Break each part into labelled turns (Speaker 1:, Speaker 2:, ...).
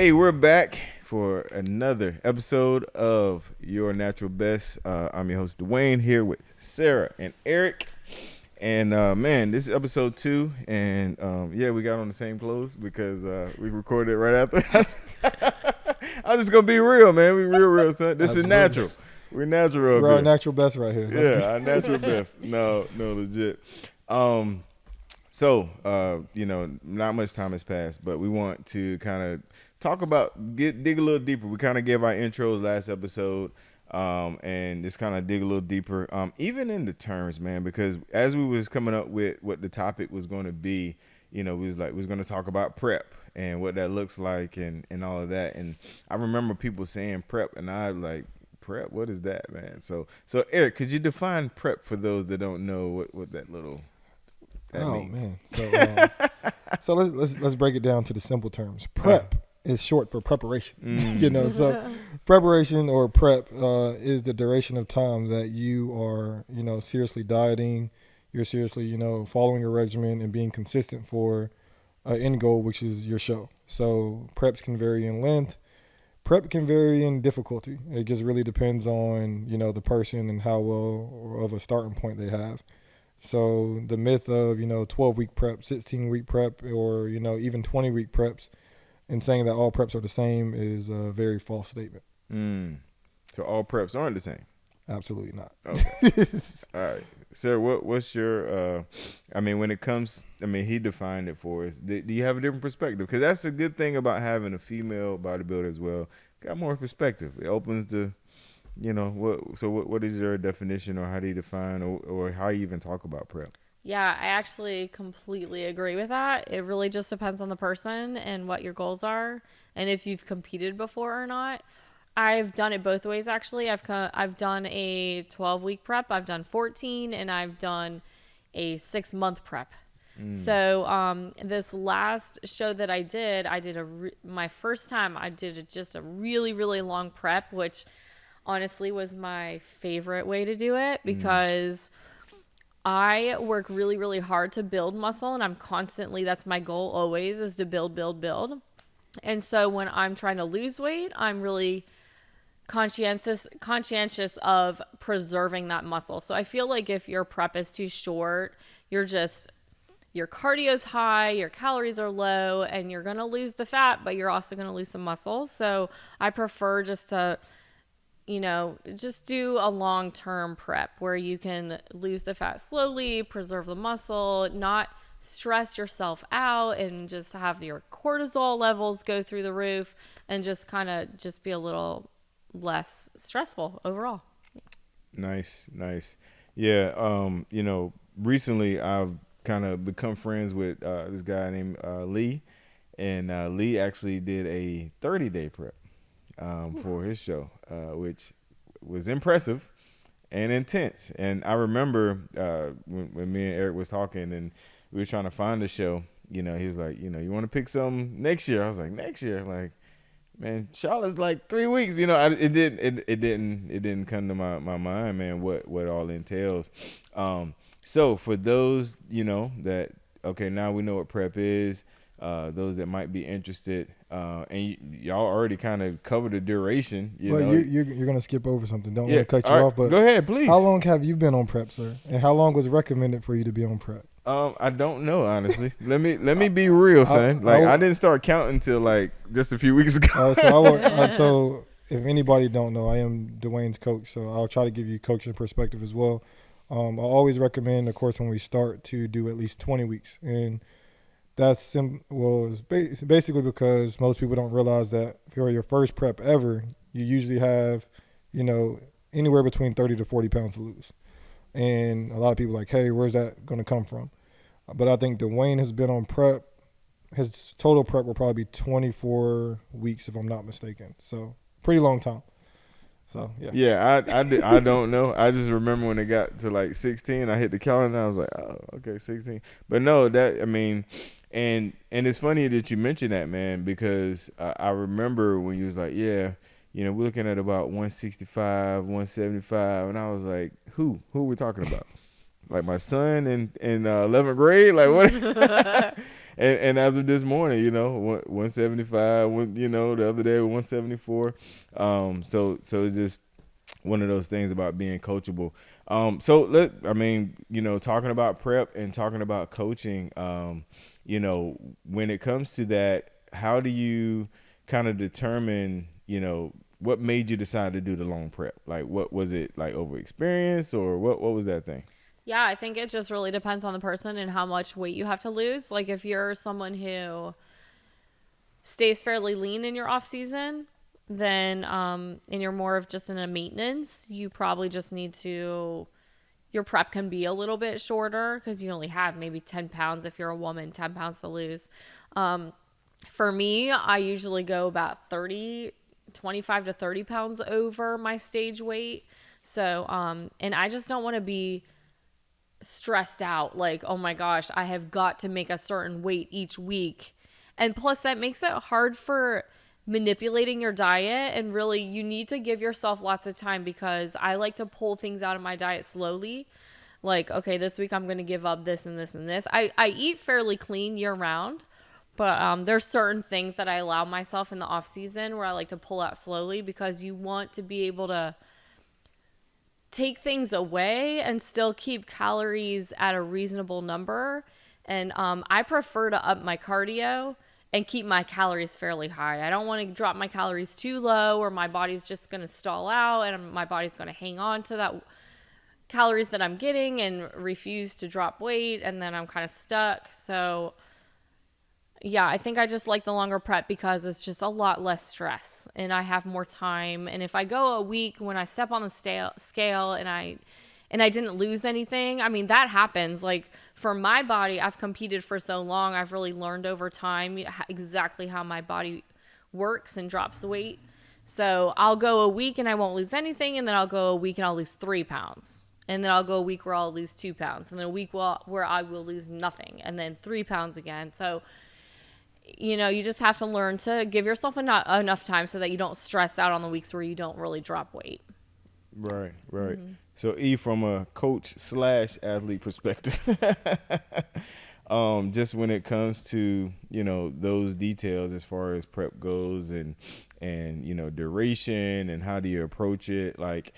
Speaker 1: Hey, we're back for another episode of Your Natural Best. I'm your host, Dawain, here with Sarah and Eric. And, man, this is episode 2. And, we got on the same clothes because we recorded it right after. I'm just going to be real, man. We real, son. This is natural. We're natural.
Speaker 2: We're our natural best right here.
Speaker 1: Yeah, our natural best. No, legit. Not much time has passed, but we want to kind of talk about, dig a little deeper. We kind of gave our intros last episode, and just kind of dig a little deeper, even in the terms, man, because as we was coming up with what the topic was going to be, we was going to talk about prep and what that looks like and all of that. And I remember people saying prep, and I like, prep, what is that, man? So Eric, could you define prep for those that don't know what that little means?
Speaker 2: Man. So let's break it down to the simple terms. Prep is short for preparation. So preparation or prep is the duration of time that you are, seriously dieting, you're seriously, following a regimen and being consistent for an end goal, which is your show. So preps can vary in length. Prep can vary in difficulty. It just really depends on, the person and how well of a starting point they have. So the myth of, 12-week prep, 16-week prep, or, even 20-week preps, and saying that all preps are the same is a very false statement.
Speaker 1: So all preps aren't the same?
Speaker 2: Absolutely not.
Speaker 1: Okay. All right. Sarah, what's your, when it comes, he defined it for us. Do you have a different perspective? Because that's a good thing about having a female bodybuilder as well. Got more perspective. It opens the, what is your definition, or how do you define, or how you even talk about prep?
Speaker 3: Yeah, I actually completely agree with that. It really just depends on the person and what your goals are and if you've competed before or not. I've done it both ways, actually. I've done a 12-week prep. I've done 14, and I've done a 6-month prep. So this last show that I did my first time, I did just a really, really long prep, which honestly was my favorite way to do it because I work really, really hard to build muscle, and that's my goal always, is to build. And so when I'm trying to lose weight, I'm really conscientious of preserving that muscle. So I feel like if your prep is too short, your cardio's high, your calories are low, and you're going to lose the fat, but you're also going to lose some muscle. So I prefer just to just do a long-term prep where you can lose the fat slowly, preserve the muscle, not stress yourself out, and just have your cortisol levels go through the roof, and just kind of just be a little less stressful overall.
Speaker 1: Nice. Yeah. Recently I've kind of become friends with this guy named Lee, and Lee actually did a 30-day prep for his show, which was impressive and intense. And I remember when me and Eric was talking and we were trying to find the show, he was like, you want to pick something next year? I was like, next year? Like, man, Charlotte's like 3 weeks. It didn't come to my mind, man, what all entails. So for those, that, okay, now we know what prep is, those that might be interested, and y'all already kind of covered the duration. You're
Speaker 2: going to skip over something. Don't want to cut you off, but
Speaker 1: go ahead, please.
Speaker 2: How long have you been on prep, sir? And how long was recommended for you to be on prep?
Speaker 1: I don't know, honestly. Let me be real, son. I didn't start counting until like just a few weeks ago.
Speaker 2: So if anybody don't know, I am Dawain's coach, so I'll try to give you coaching perspective as well. I always recommend, of course, when we start, to do at least 20 weeks, and that's basically because most people don't realize that for your first prep ever, you usually have, anywhere between 30 to 40 pounds to lose. And a lot of people are like, hey, where's that going to come from? But I think Dawain has been on prep. His total prep will probably be 24 weeks, if I'm not mistaken. So pretty long time. So, yeah.
Speaker 1: Yeah, I don't know. I just remember when it got to like 16, I hit the calendar and I was like, oh, okay, 16. But no, and it's funny that you mentioned that, man, because I remember when you was like, yeah, we're looking at about 165, 175, and I was like, who are we talking about? Like my son in 11th grade, like what? And as of this morning, 175. The other day 174. So it's just one of those things about being coachable. Talking about prep and talking about coaching. When it comes to that, how do you kind of determine, what made you decide to do the long prep? Like, what was it, like over experience, or what was that thing?
Speaker 3: Yeah, I think it just really depends on the person and how much weight you have to lose. Like if you're someone who stays fairly lean in your off season, then and you're more of just in a maintenance, you probably just need to, your prep can be a little bit shorter because you only have maybe 10 pounds if you're a woman, 10 pounds to lose. For me, I usually go about 25 to 30 pounds over my stage weight. So, and I just don't want to be stressed out like, oh my gosh, I have got to make a certain weight each week. And plus that makes it hard for manipulating your diet, and really you need to give yourself lots of time, because I like to pull things out of my diet slowly. Like, okay, this week I'm going to give up this and this and this. I eat fairly clean year round, but there's certain things that I allow myself in the off season where I like to pull out slowly, because you want to be able to take things away and still keep calories at a reasonable number. And I prefer to up my cardio and keep my calories fairly high. I don't want to drop my calories too low, or my body's just going to stall out and my body's going to hang on to that calories that I'm getting and refuse to drop weight, and then I'm kind of stuck. So yeah, I think I just like the longer prep because it's just a lot less stress and I have more time. And if I go a week when I step on the scale and I didn't lose anything, I mean, that happens. Like for my body, I've competed for so long. I've really learned over time exactly how my body works and drops the weight. So I'll go a week and I won't lose anything. And then I'll go a week and I'll lose 3 pounds. And then I'll go a week where I'll lose 2 pounds. And then a week where I will lose nothing. And then 3 pounds again. So you just have to learn to give yourself enough time so that you don't stress out on the weeks where you don't really drop weight.
Speaker 1: Right. Mm-hmm. So from a coach / athlete perspective, just when it comes to, those details as far as prep goes and duration and how do you approach it? Like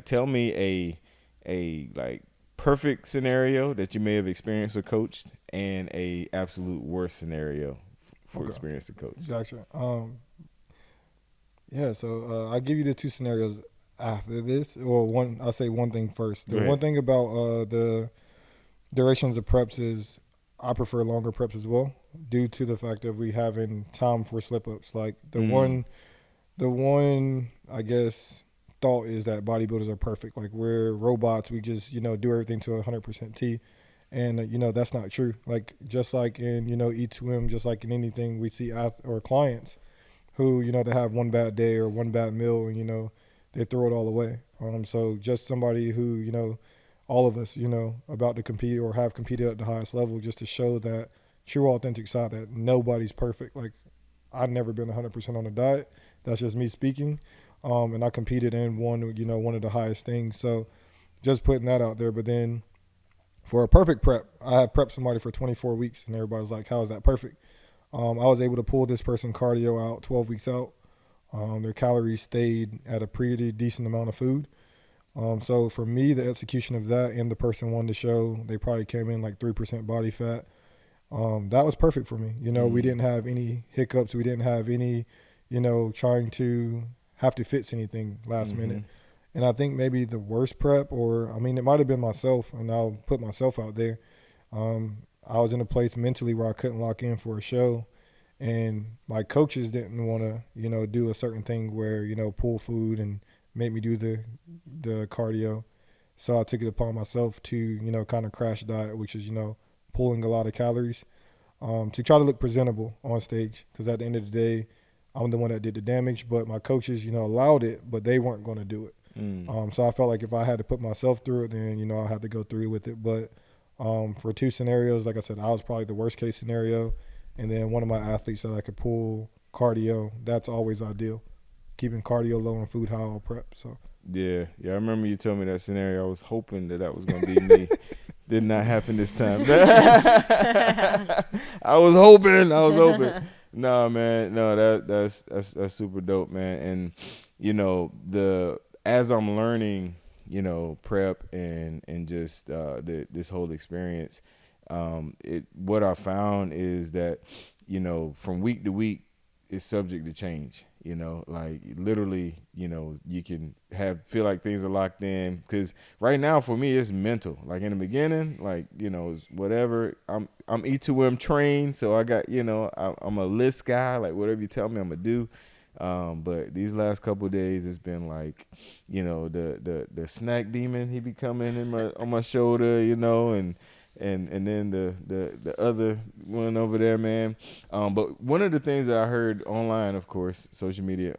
Speaker 1: tell me a like perfect scenario that you may have experienced or coached, and a absolute worst scenario for experience to coach.
Speaker 2: Gotcha. So I'll give you the 2 scenarios after this. Well, I'll say one thing first. The one thing about the durations of preps is I prefer longer preps as well, due to the fact that we having time for slip-ups. Like the one, I guess, thought is that bodybuilders are perfect. Like we're robots. We just, do everything to 100% T. And, that's not true. Like, just like in, Eat Swim, just like in anything, we see or clients who, they have one bad day or one bad meal and, they throw it all away. So just somebody who, all of us, about to compete or have competed at the highest level, just to show that true authentic side that nobody's perfect. Like, I've never been 100% on a diet. That's just me speaking. And I competed in one of the highest things. So just putting that out there. But then, for a perfect prep, I have prepped somebody for 24 weeks, and everybody's like, how is that perfect? I was able to pull this person cardio out 12 weeks out. Their calories stayed at a pretty decent amount of food. So for me, the execution of that and the person wanted to show they probably came in like 3% body fat. That was perfect for me. We didn't have any hiccups. We didn't have any, trying to have to fix anything last minute. And I think maybe the worst prep, it might have been myself, and I'll put myself out there. I was in a place mentally where I couldn't lock in for a show, and my coaches didn't want to, do a certain thing where, pull food and make me do the cardio. So I took it upon myself to, kind of crash diet, which is, pulling a lot of calories, to try to look presentable on stage. Because at the end of the day, I'm the one that did the damage, but my coaches, allowed it, but they weren't going to do it. So I felt like if I had to put myself through it, then, I had to go through with it. But for 2 scenarios, like I said, I was probably the worst case scenario. And then one of my athletes that I could pull cardio, that's always ideal. Keeping cardio low and food high all prep. So
Speaker 1: Yeah, I remember you told me that scenario. I was hoping that was going to be me. Did not happen this time. I was hoping. No, man. No, that's super dope, man. And as I'm learning, prep and just this whole experience, what I found is that from week to week, it's subject to change. Like literally, you can feel like things are locked in. Because right now for me, it's mental. Like in the beginning, like it's whatever. I'm E2M trained, so I got I'm a list guy. Like whatever you tell me, I'm gonna do. But these last couple of days, it's been like, the snack demon. He be coming on my shoulder, and then the other one over there, man. But one of the things that I heard online, of course, social media,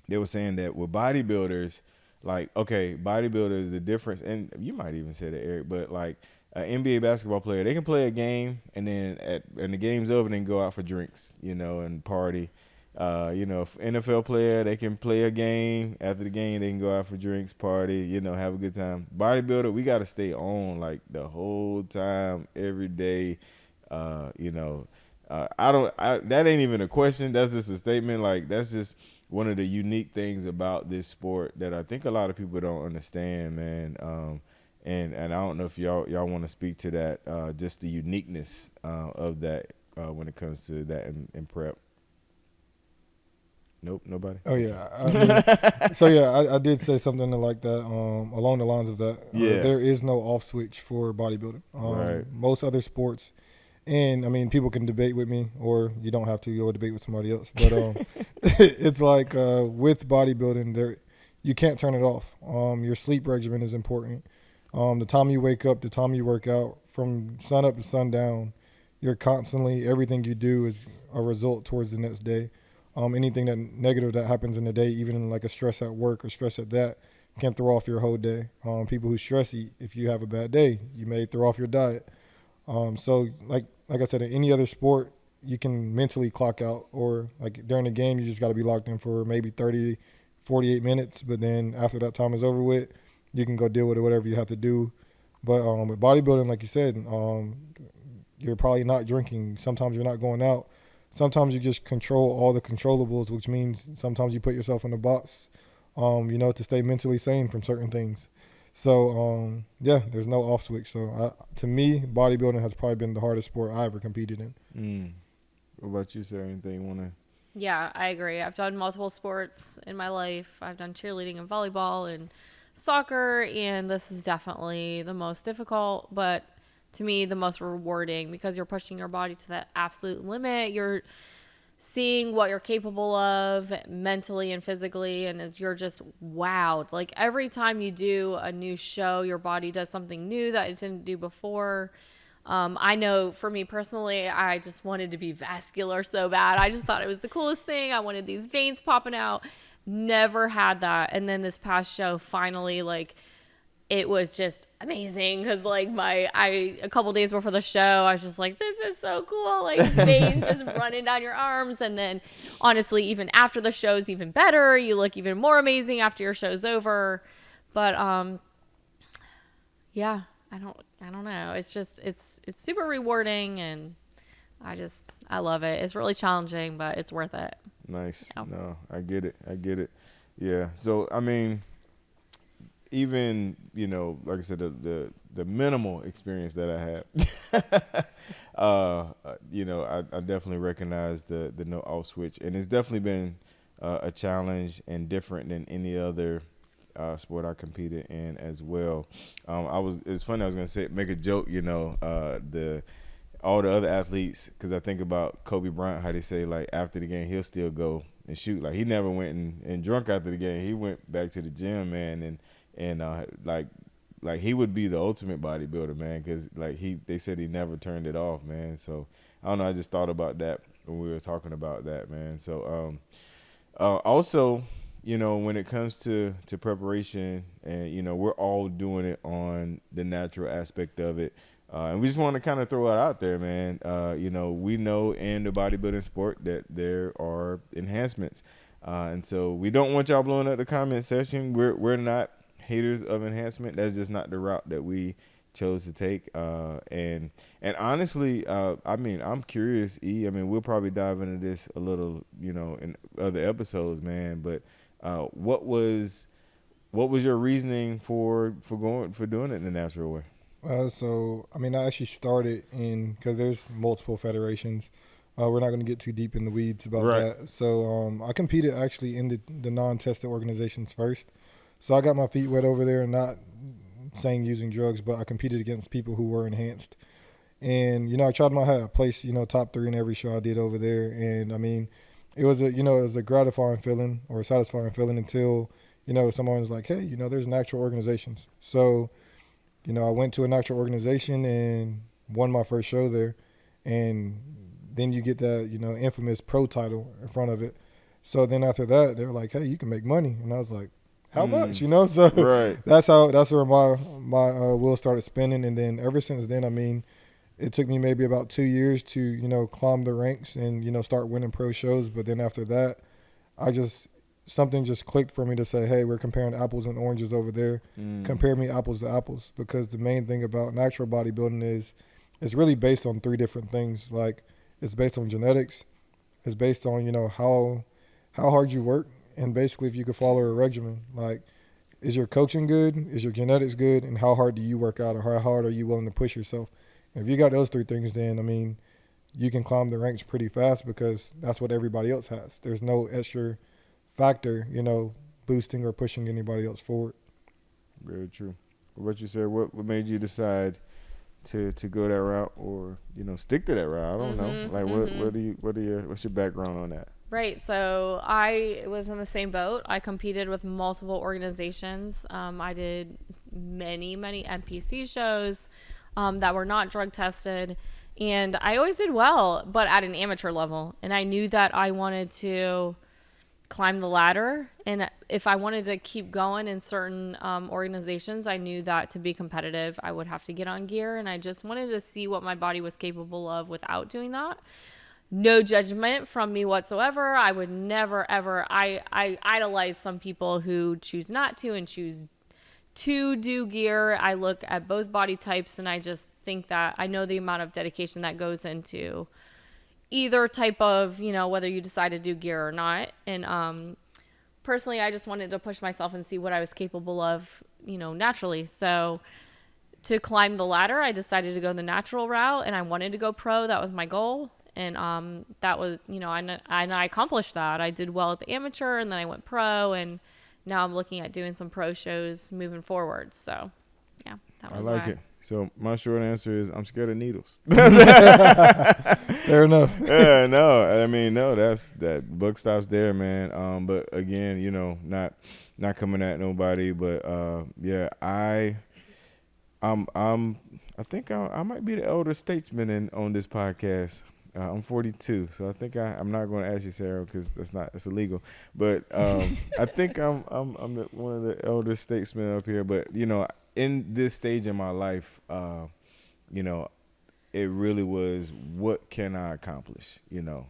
Speaker 1: they were saying that with bodybuilders, like, okay, bodybuilders, the difference, and you might even say that, Eric, but like an NBA basketball player, they can play a game and then and the game's over and then go out for drinks, and party. NFL player, they can play a game. After the game, they can go out for drinks, party, have a good time. Bodybuilder, we got to stay on like the whole time, every day. That ain't even a question. That's just a statement. Like that's just one of the unique things about this sport that I think a lot of people don't understand, man. And I don't know if y'all want to speak to that, just the uniqueness of that when it comes to that in prep. Nope, nobody.
Speaker 2: Oh yeah. I did say something like that, along the lines of that.
Speaker 1: Yeah.
Speaker 2: There is no off switch for bodybuilding.
Speaker 1: Right.
Speaker 2: Most other sports, and I mean, people can debate with me, or you don't have to. You'll debate with somebody else. But it's like with bodybuilding, you can't turn it off. Your sleep regimen is important. The time you wake up, the time you work out, from sun up to sundown, you're constantly, everything you do is a result towards the next day. Anything that negative that happens in the day, even in like a stress at work or stress at that, can throw off your whole day. People who stress eat, if you have a bad day, you may throw off your diet. So like I said, in any other sport, you can mentally clock out, or like during the game, you just got to be locked in for maybe 30, 48 minutes. But then after that time is over with, you can go deal with it, whatever you have to do. But with bodybuilding, like you said, you're probably not drinking. Sometimes you're not going out. Sometimes you just control all the controllables, which means sometimes you put yourself in a box, to stay mentally sane from certain things. So, there's no off switch. So, to me, bodybuilding has probably been the hardest sport I ever competed in.
Speaker 1: What about you, Sarah? Anything you want to?
Speaker 3: Yeah, I agree. I've done multiple sports in my life. I've done cheerleading and volleyball and soccer, and this is definitely the most difficult, but to me, the most rewarding, because you're pushing your body to that absolute limit. You're seeing what you're capable of mentally and physically, and you're just wowed. Like every time you do a new show, your body does something new that it didn't do before. I know for me personally, I just wanted to be vascular so bad. I just thought it was the coolest thing. I wanted these veins popping out. Never had that. And then this past show, finally, like, it was just amazing, because like a couple days before the show, I was just like, this is so cool, like veins just running down your arms. And then honestly, even after the show is even better. You look even more amazing after your show's over. But yeah, I don't know, it's just it's super rewarding, and I love it. It's really challenging, but it's worth it.
Speaker 1: Nice. Yeah. No, I get it. Yeah. So I mean, even like I said, the minimal experience that I had, I definitely recognize the no off switch, and it's definitely been a challenge and different than any other sport I competed in as well. It's funny, I was gonna say, make a joke, all the other athletes, because I think about Kobe Bryant, how they say like after the game he'll still go and shoot. Like he never went and drunk after the game. He went back to the gym, man, and like he would be the ultimate bodybuilder, man, because like they said he never turned it off, man. So I don't know, I just thought about that when we were talking about that, man. So also, when it comes to preparation, and we're all doing it on the natural aspect of it, and we just want to kind of throw it out there, man. We know in the bodybuilding sport that there are enhancements, and so we don't want y'all blowing up the comment section. We're not haters of enhancement. That's just not the route that we chose to take. And honestly, I mean, I'm curious, E. I mean, we'll probably dive into this a little, in other episodes, man. But what was your reasoning for doing it in the natural way?
Speaker 2: So, I mean, I actually started because there's multiple federations. We're not going to get too deep in the weeds about
Speaker 1: Right.
Speaker 2: that. So I competed actually in the non-tested organizations first. So I got my feet wet over there, not saying using drugs, but I competed against people who were enhanced. And, I tried my hand. I placed, top 3 in every show I did over there. And, I mean, it was a gratifying feeling or a satisfying feeling until, someone was like, hey, there's natural organizations. So, I went to a natural organization and won my first show there. And then you get that, infamous pro title in front of it. So then after that, they were like, hey, you can make money. And I was like, how much, So
Speaker 1: Right.
Speaker 2: that's where my wheel started spinning. And then ever since then, I mean, it took me maybe about 2 years to, climb the ranks and, start winning pro shows. But then after that, something just clicked for me to say, hey, we're comparing apples and oranges over there. Compare me apples to apples, because the main thing about natural bodybuilding is it's really based on 3 different things. Like, it's based on genetics, it's based on, how hard you work, and basically if you could follow a regimen. Like, is your coaching good? Is your genetics good? And how hard do you work out, or how hard are you willing to push yourself? And if you got those 3 things, then, I mean, you can climb the ranks pretty fast, because that's what everybody else has. There's no extra factor, boosting or pushing anybody else forward.
Speaker 1: Very true. What you said, what made you decide to go that route, or stick to that route? I don't know. Like, what's your background on that?
Speaker 3: Right. So I was in the same boat. I competed with multiple organizations. I did many NPC shows that were not drug tested, and I always did well, but at an amateur level. And I knew that I wanted to climb the ladder, and if I wanted to keep going in certain organizations, I knew that to be competitive I would have to get on gear, and I just wanted to see what my body was capable of without doing that. No judgment from me whatsoever. I would never ever I idolize some people who choose not to and choose to do gear. I look at both body types, and I just think that I know the amount of dedication that goes into either type of, whether you decide to do gear or not. And personally, I just wanted to push myself and see what I was capable of, naturally. So to climb the ladder, I decided to go the natural route, and I wanted to go pro. That was my goal. And that was, and I accomplished that. I did well at the amateur, and then I went pro, and now I'm looking at doing some pro shows moving forward. So, yeah, that was
Speaker 1: I like it. So my short answer is I'm scared of needles.
Speaker 2: Fair enough.
Speaker 1: Yeah, no, I mean, no, that buck stops there, man. But again, not coming at nobody, but yeah, I think I might be the elder statesman on this podcast. I'm 42, so I think I'm not going to ask you, Sarah, because that's illegal. But I think I'm one of the elder statesmen up here. But in this stage in my life, it really was, what can I accomplish? You're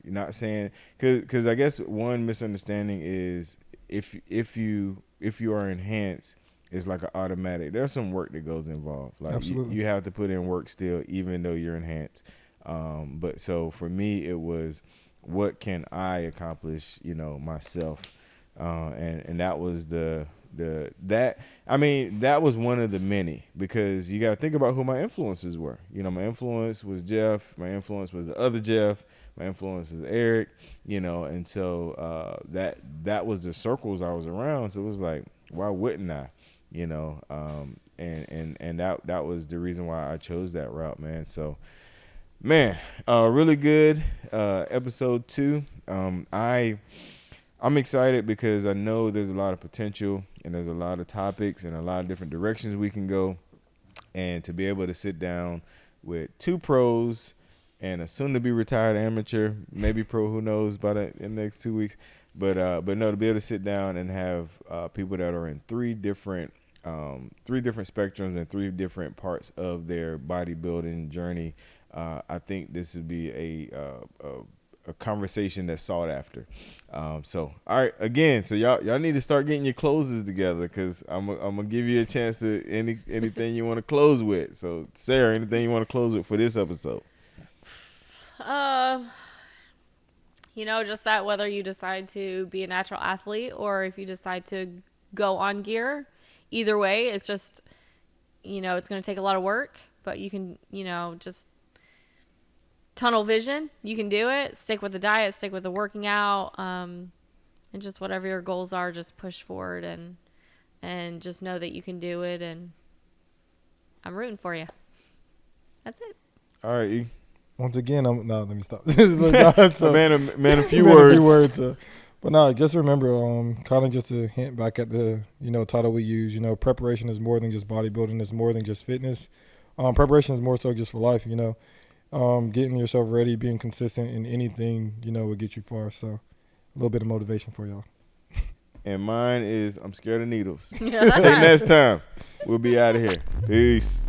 Speaker 1: not saying, because I guess one misunderstanding is if you are enhanced, it's like an automatic. There's some work that goes involved. Like,
Speaker 2: Absolutely.
Speaker 1: you have to put in work still, even though you're enhanced. But so for me, it was, what can I accomplish, myself? And that was that was one of the many, because you got to think about who my influences were. My influence was Jeff. My influence was the other Jeff. My influence is Eric, and so that was the circles I was around. So it was like, why wouldn't I? And that was the reason why I chose that route, man. So, man, really good episode 2. I'm excited because I know there's a lot of potential, and there's a lot of topics and a lot of different directions we can go. And to be able to sit down with 2 pros and a soon-to-be retired amateur, maybe pro, who knows, in the next 2 weeks. But no, to be able to sit down and have people that are in 3 different spectrums and 3 different parts of their bodybuilding journey. I think this would be a conversation that's sought after. So all right, again, so y'all need to start getting your closes together, because I'm gonna give you a chance to anything you want to close with. So Sarah, anything you want to close with for this episode?
Speaker 3: Just that whether you decide to be a natural athlete or if you decide to go on gear, either way, it's just, it's going to take a lot of work, but you can, just tunnel vision. You can do it. Stick with the diet, stick with the working out, and just whatever your goals are, just push forward and just know that you can do it. And I'm rooting for you. That's it.
Speaker 1: All right, E.
Speaker 2: Once again, let me stop. So,
Speaker 1: man, a few words.
Speaker 2: But no, just remember, kind of just a hint back at the, title we use. Preparation is more than just bodybuilding. It's more than just fitness. Preparation is more so just for life. Getting yourself ready, being consistent in anything, will get you far. So, a little bit of motivation for y'all.
Speaker 1: And mine is, I'm scared of needles. Till next time, we'll be out of here. Peace.